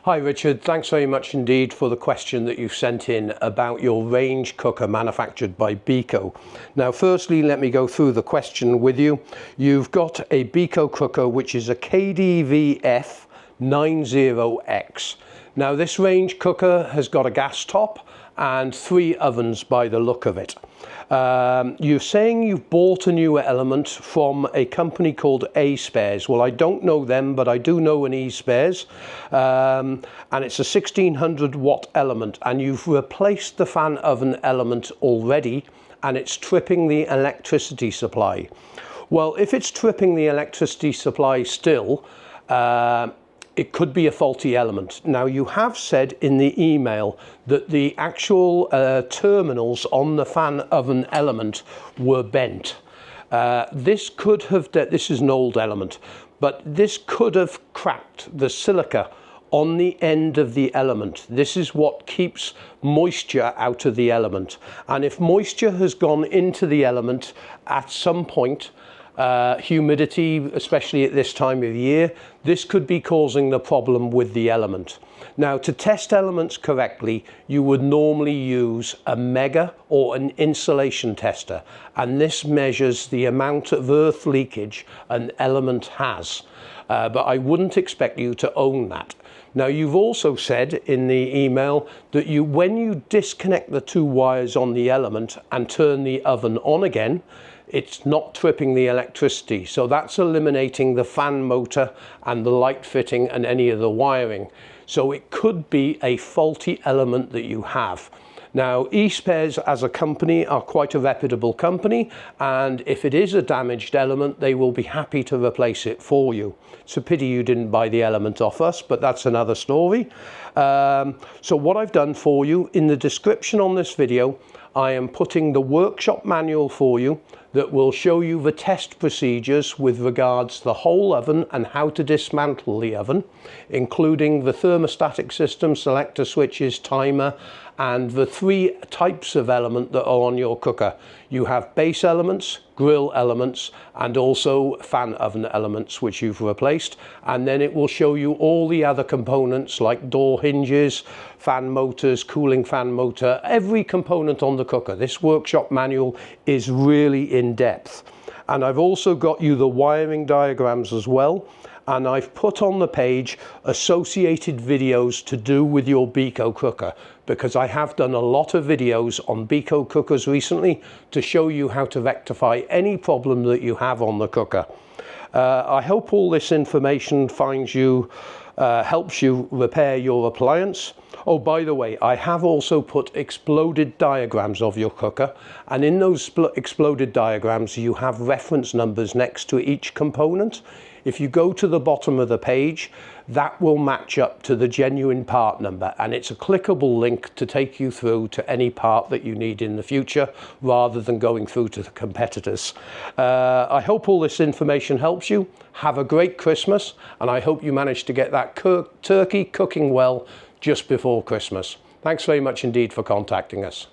Hi Richard, thanks very much indeed for the question that you sent in about your range cooker manufactured by Beko. Now firstly, let me go through the question with you. You've got a Beko cooker which is a KDVF90X. Now this range cooker has got a gas top and 3 ovens by the look of it. You're saying you've bought a newer element from a company called A-Spares. Well, I don't know them, but I do know an E-Spares, and it's a 1600 watt element, and you've replaced the fan oven element already, and it's tripping the electricity supply. Well, if it's tripping the electricity supply still, it could be a faulty element. Now you have said in the email that the actual terminals on the fan oven element were bent. This is an old element, but this could have cracked the silica on the end of the element. This is what keeps moisture out of the element. And if moisture has gone into the element at some point, humidity, especially at this time of year, this could be causing the problem with the element. Now, to test elements correctly, you would normally use a mega or an insulation tester, and this measures the amount of earth leakage an element has. But I wouldn't expect you to own that. Now, you've also said in the email that when you disconnect the 2 wires on the element and turn the oven on again, it's not tripping the electricity. So that's eliminating the fan motor and the light fitting and any of the wiring. So it could be a faulty element that you have. Now, E-Spares as a company are quite a reputable company, and if it is a damaged element, they will be happy to replace it for you. It's a pity you didn't buy the element off us, but that's another story. So what I've done for you, in the description on this video, I am putting the workshop manual for you that will show you the test procedures with regards to the whole oven and how to dismantle the oven, including the thermostatic system, selector switches, timer, and the 3 types of element that are on your cooker. You have base elements, grill elements, and also fan oven elements which you've replaced, and then it will show you all the other components like door hinges, fan motors, cooling fan motor, every component on the cooker. This workshop manual is really in depth, and I've also got you the wiring diagrams as well, and I've put on the page associated videos to do with your Beko cooker, because I have done a lot of videos on Beko cookers recently to show you how to rectify any problem that you have on the cooker. I hope all this information helps you repair your appliance. Oh, by the way, I have also put exploded diagrams of your cooker, and in those exploded diagrams you have reference numbers next to each component. If you go to the bottom of the page, that will match up to the genuine part number, and it's a clickable link to take you through to any part that you need in the future, rather than going through to the competitors. I hope all this information helps you. Have a great Christmas, and I hope you manage to get that turkey cooking well just before Christmas. Thanks very much indeed for contacting us.